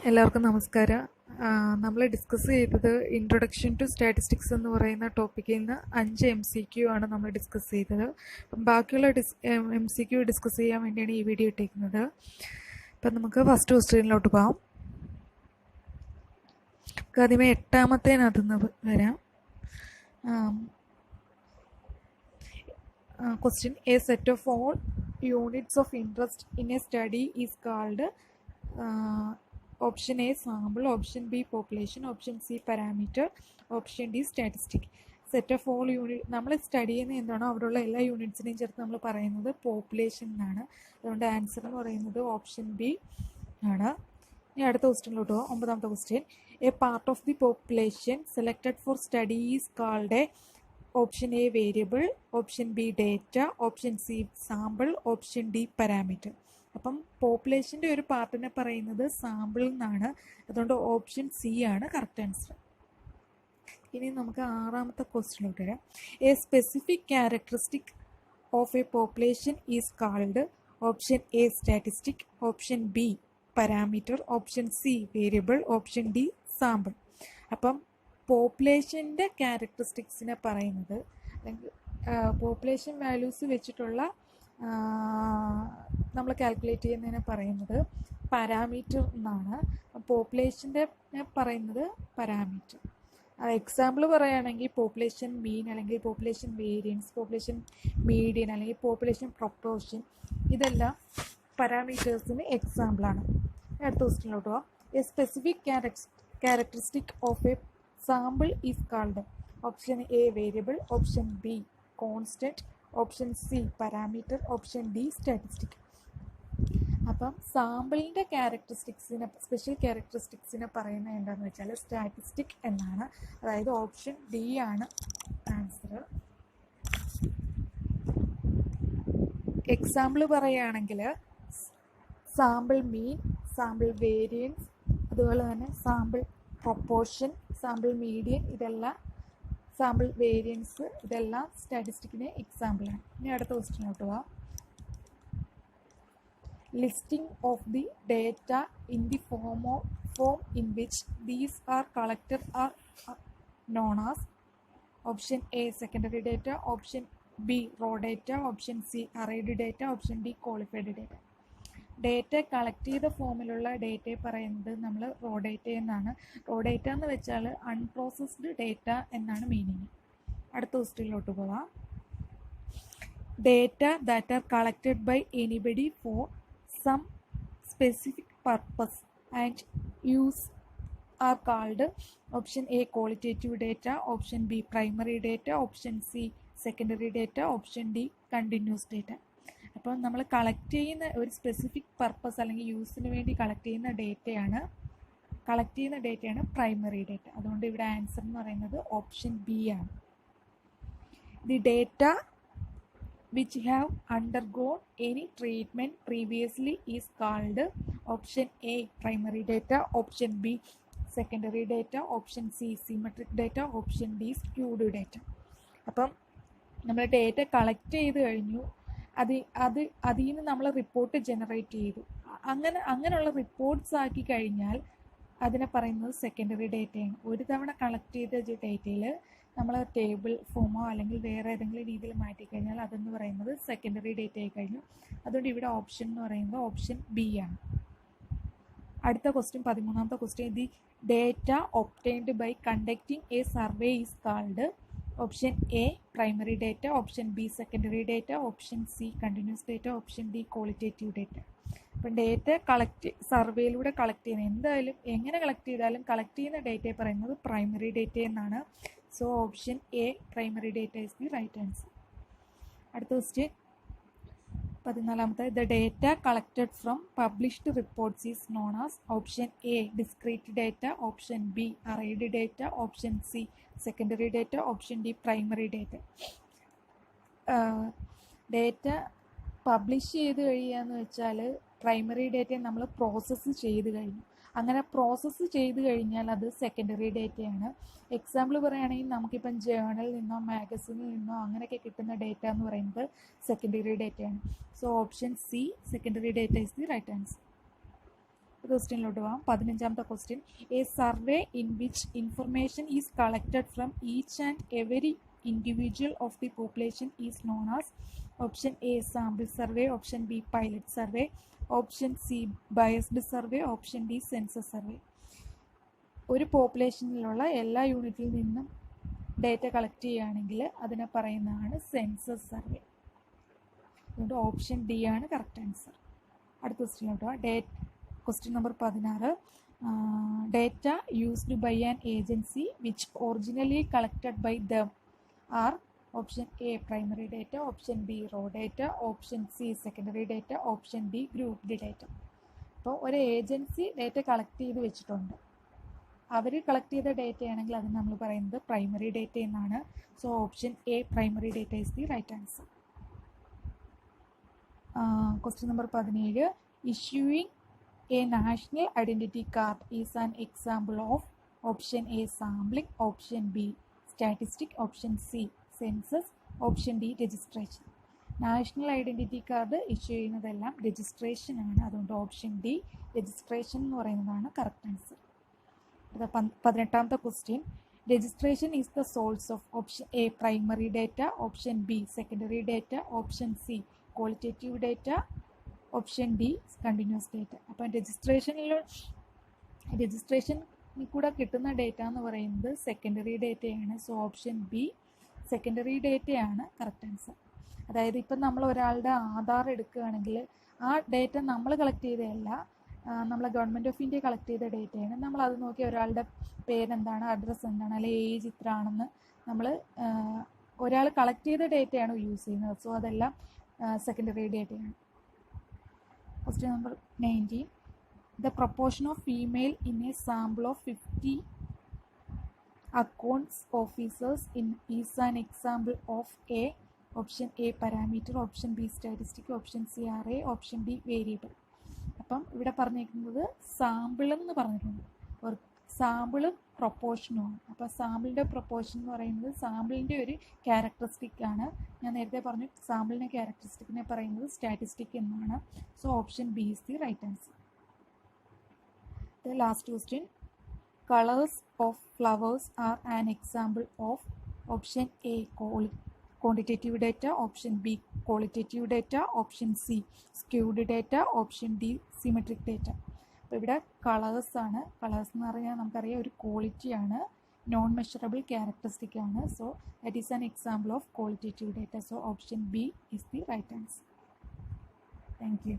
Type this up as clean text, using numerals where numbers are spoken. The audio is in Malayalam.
എല്ലാവർക്കും നമസ്കാരം. നമ്മൾ ഡിസ്കസ് ചെയ്തത് ഇൻട്രൊഡക്ഷൻ ടു സ്റ്റാറ്റിസ്റ്റിക്സ് എന്ന് പറയുന്ന ടോപ്പിക്കിൽ നിന്ന് 5 MCQ ആണ് നമ്മൾ ഡിസ്കസ് ചെയ്തത്. അപ്പം ബാക്കിയുള്ള MCQ ഡിസ്കസ് ചെയ്യാൻ വേണ്ടിയാണ് ഈ വീഡിയോ ഇട്ടേക്കുന്നത്. അപ്പം നമുക്ക് ഫസ്റ്റ് ക്വസ്റ്റ്യനിലോട്ട് പോകാം. ആദ്യമേ 8ാമത്തേനകത്തുനിന്ന് വരാം. Question: A set of all units of interest in a study is called option A sample, option B population, option C parameter, option D statistic. Set of all unit നമ്മൾ സ്റ്റഡി ചെയ്യുന്ന എന്താണോ അവിടെയുള്ള എല്ലാ യൂണിറ്റ്സിനെയും ചേർത്ത് നമ്മൾ പറയുന്നത് പോപ്പുലേഷൻ എന്നാണ്. അതുകൊണ്ട് ആൻസർ എന്ന് പറയുന്നത് ഓപ്ഷൻ ബി ആണ്. ഇനി അടുത്ത ക്വസ്റ്റ്യനിലോട്ട് പോകാം. 9ാമത്തെ question: a part of the population selected for study is called a option A variable, option B data, option C sample, option D parameter. അപ്പം പോപ്പുലേഷൻ്റെ ഒരു പാർട്ടിനെ പറയുന്നത് സാമ്പിൾ എന്നാണ്. അതുകൊണ്ട് ഓപ്ഷൻ സി ആണ് കറക്റ്റ് ആൻസർ. ഇനി നമുക്ക് 6ാമത്തെ ക്വസ്റ്റ്യനിലോട്ട് വരാം. A specific characteristic of a population is called option A statistic, option B parameter, option C variable, option D sample. അപ്പം പോപ്പുലേഷൻ്റെ ക്യാരക്ടറിസ്റ്റിക്സിനെ പറയുന്നത് അല്ലെങ്കിൽ പോപ്പുലേഷൻ വാല്യൂസ് വെച്ചിട്ടുള്ള നമ്മൾ കാൽക്കുലേറ്റ് ചെയ്യുന്നതിനെ പറയുന്നത് പാരാമീറ്റർ എന്നാണ്. പോപ്പുലേഷൻ്റെ പറയുന്നത് പാരാമീറ്റർ. എക്സാമ്പിൾ പറയുകയാണെങ്കിൽ പോപ്പുലേഷൻ മീൻ അല്ലെങ്കിൽ പോപ്പുലേഷൻ വേരിയൻസ്, പോപ്പുലേഷൻ മീഡിയൻ അല്ലെങ്കിൽ പോപ്പുലേഷൻ പ്രൊപ്പോർഷൻ, ഇതെല്ലാം പാരാമീറ്റേഴ്സിന് എക്സാമ്പിളാണ്. അടുത്ത ക്വസ്റ്റ്യനിലോട്ട് പോകാം. A specific characteristic of A sample is called option A variable, option B constant, option C parameter, option D statistic. അപ്പം സാമ്പിളിൻ്റെ ക്യാരക്ടറിസ്റ്റിക്സിനെ സ്പെഷ്യൽ ക്യാരക്ടറിസ്റ്റിക്സിനെ പറയുന്നത് എന്താണെന്ന് വെച്ചാൽ സ്റ്റാറ്റിസ്റ്റിക് എന്നാണ്. അതായത് ഓപ്ഷൻ ഡി ആണ് ആൻസർ. എക്സാമ്പിൾ പറയുകയാണെങ്കിൽ സാമ്പിൾ മീൻ, സാമ്പിൾ വേരിയൻസ്, അതുപോലെ തന്നെ സാമ്പിൾ പ്രൊപ്പോർഷൻ, സാമ്പിൾ മീഡിയൻ, ഇതെല്ലാം സാമ്പിൾ വേരിയൻസ്, ഇതെല്ലാം സ്റ്റാറ്റിസ്റ്റിക്കിന് എക്സാമ്പിളാണ്. ഇനി അടുത്ത ക്വസ്റ്റ്യനോട്ട് പോവാം. Listing of the data in the form in which these are collected are known as option A secondary data, option B raw data, option C arrayed data, option D qualified data. Data collect ചെയ്ത ഫോമിലുള്ള ഡേറ്റയെ പറയുന്നത് നമ്മൾ റോ ഡേറ്റ എന്നാണ്. റോ ഡേറ്റ എന്ന് വെച്ചാൽ അൺപ്രോസസ്ഡ് ഡേറ്റ എന്നാണ് മീനിങ്. അടുത്ത ക്വസ്റ്റ്യനിലോട്ട് പോവാം. Data that are collected by anybody for some specific purpose and use are called option A qualitative data, option B primary data, option C secondary data, option D continuous data. അപ്പോൾ നമ്മൾ കളക്ട് ചെയ്യുന്ന ഒരു സ്പെസിഫിക് പർപ്പസ് അല്ലെങ്കിൽ യൂസിന് വേണ്ടി കളക്ട് ചെയ്യുന്ന ഡേറ്റയാണ് പ്രൈമറി ഡേറ്റ. അതുകൊണ്ട് ഇവിടെ ആൻസർ എന്ന് പറയുന്നത് ഓപ്ഷൻ ബി ആണ്. The data which have undergone any treatment previously is called option A primary data, option B secondary data, option C symmetric data, option D squid data. അപ്പം നമ്മൾ ഡേറ്റ കളക്ട് ചെയ്ത് കഴിഞ്ഞു, അതിൽ നിന്ന് നമ്മൾ റിപ്പോർട്ട് ജനറേറ്റ് ചെയ്തു. അങ്ങനെയുള്ള റിപ്പോർട്ട്സ് ആക്കി കഴിഞ്ഞാൽ അതിനെ പറയുന്നത് സെക്കൻഡറി ഡേറ്റയാണ്. ഒരു തവണ കളക്ട് ചെയ്ത ഡേറ്റയിൽ നമ്മൾ ടേബിൾ ഫോമോ അല്ലെങ്കിൽ വേറെ ഏതെങ്കിലും രീതിയിൽ മാറ്റിക്കഴിഞ്ഞാൽ അതെന്ന് പറയുന്നത് സെക്കൻഡറി ഡേറ്റ ആയി കഴിഞ്ഞു. അതുകൊണ്ട് ഇവിടെ ഓപ്ഷൻ എന്ന് പറയുന്നത് ഓപ്ഷൻ ബി ആണ്. അടുത്ത ക്വസ്റ്റ്യൻ 13ാമത്തെ question: the data obtained by conducting a survey is called option A primary data, option B secondary data, option C continuous data, option D qualitative data. അപ്പം ഡേറ്റ സർവേയിലൂടെ കളക്ട് ചെയ്യുന്നത് എന്തായാലും എങ്ങനെ കളക്ട് ചെയ്താലും കളക്ട് ചെയ്യുന്ന ഡേറ്റയെ പറയുന്നത് പ്രൈമറി ഡേറ്റ എന്നാണ്. So option A primary data is the right answer. അടുത്ത ക്വസ്റ്റ്യൻ 14ാമത്തെ: the data collected from published reports is known as option A discrete data, option B arrayed data, option C secondary data, option D primary data. Data publish ചെയ്ത് കഴിയുകയെന്ന് വെച്ചാൽ പ്രൈമറി ഡേറ്റയെ നമ്മൾ പ്രോസസ്സ് ചെയ്ത് കഴിഞ്ഞു. അങ്ങനെ പ്രോസസ്സ് ചെയ്ത് കഴിഞ്ഞാൽ അത് സെക്കൻഡറി ഡേറ്റയാണ്. എക്സാമ്പിൾ പറയുകയാണെങ്കിൽ നമുക്കിപ്പം ജേണലിൽ നിന്നോ മാഗസിനിൽ നിന്നോ അങ്ങനെയൊക്കെ കിട്ടുന്ന ഡേറ്റ എന്ന് പറയുന്നത് സെക്കൻഡറി ഡേറ്റയാണ്. So option C secondary data is the right answer. ക്വസ്റ്റ്യനിലോട്ട് പോകാം. 15ാമത്തെ question. A survey in which information is collected from each and every individual of the population is known as option A sample survey, option B pilot survey, option C biased survey, option D census survey. ഒരു പോപ്പുലേഷനിലുള്ള എല്ലാ യൂണിറ്റിൽ നിന്നും ഡേറ്റ കളക്ട് ചെയ്യുകയാണെങ്കിൽ അതിനെ പറയുന്നതാണ് സെൻസസ് സർവേ. അതുകൊണ്ട് ഓപ്ഷൻ ഡി ആണ് കറക്റ്റ് ആൻസർ. അടുത്ത ക്വസ്റ്റ്യനിലോട്ട് question number 16. Data used by an agency which originally collected by them are option A primary data, option B raw data, option C secondary data, option D grouped data. അപ്പോൾ ഒരു ഏജൻസി ഡേറ്റ കളക്ട് ചെയ്ത് വെച്ചിട്ടുണ്ട്. അവർ കളക്ട് ചെയ്ത ഡേറ്റ ആണെങ്കിൽ അത് നമ്മൾ പറയുന്നത് പ്രൈമറി ഡേറ്റ എന്നാണ്. So option A primary data is the right answer. Question number 17. Issuing a national identity card is an example of option A sampling, option B statistic, option C census, option D registration. National identity card issue ചെയ്യുന്നതെല്ലാം രജിസ്ട്രേഷൻ ആണ്. അതുകൊണ്ട് ഓപ്ഷൻ ഡി രജിസ്ട്രേഷൻ എന്ന് പറയുന്നതാണ് കറക്റ്റ് ആൻസർ. 18ാമത്തെ question. Registration is the source of option A primary data, option B secondary data, option C qualitative data, option D continuous data. അപ്പം രജിസ്ട്രേഷൻ കൂടെ കിട്ടുന്ന ഡേറ്റ എന്ന് പറയുന്നത് സെക്കൻഡറി ഡേറ്റയാണ്. സോ ഓപ്ഷൻ ബി സെക്കൻഡറി ഡേറ്റയാണ് കറക്റ്റ് ആൻസർ. അതായത് ഇപ്പം നമ്മൾ ഒരാളുടെ ആധാർ എടുക്കുകയാണെങ്കിൽ ആ ഡേറ്റ നമ്മൾ കളക്ട് ചെയ്തതല്ല, നമ്മളെ ഗവൺമെൻറ് ഓഫ് ഇന്ത്യ കളക്ട് ചെയ്ത ഡേറ്റയാണ്. നമ്മൾ അത് നോക്കി ഒരാളുടെ പേരെന്താണ്, അഡ്രസ്സ് എന്താണ്, അല്ലെങ്കിൽ ഏജ് ഇത്ര ആണെന്ന് നമ്മൾ ഒരാൾ കളക്ട് ചെയ്ത ഡേറ്റയാണ് യൂസ് ചെയ്യുന്നത്. സോ അതെല്ലാം സെക്കൻഡറി ഡേറ്റയാണ്. Question number 19. The proportion of female in a sample of 50 accounts officers is an example of a option A parameter, option B statistic, option C array, option D variable. അപ്പം ഇവിടെ പറഞ്ഞിരിക്കുന്നത് സാമ്പിൾ എന്ന് പറഞ്ഞിട്ടുണ്ട്. ഒരു സാമ്പിളും പ്രൊപ്പോർഷനുമാണ്. അപ്പോൾ സാമ്പിളിൻ്റെ പ്രൊപ്പോർഷൻ എന്ന് പറയുന്നത് സാമ്പിളിൻ്റെ ഒരു ക്യാരക്ടറിസ്റ്റിക് ആണ്. ഞാൻ നേരത്തെ പറഞ്ഞു സാമ്പിളിൻ്റെ ക്യാരക്ടറിസ്റ്റിക്കിനെ പറയുന്നത് സ്റ്റാറ്റിസ്റ്റിക് എന്നാണ്. So option B is the right answer. The last question. Colors of flowers are an example of option A quantitative data, option B qualitative data, option C skewed data, option D symmetric data. അപ്പോൾ ഇവിടെ കളേഴ്സ് ആണ്. കളേഴ്സ് എന്ന് പറഞ്ഞാൽ നമുക്കറിയാം ഒരു ക്വാളിറ്റിയാണ്, നോൺ മെഷറബിൾ ക്യാരക്ടറിസ്റ്റിക് ആണ്. So that is an example of qualitative data. So option B is the right answer. Thank U.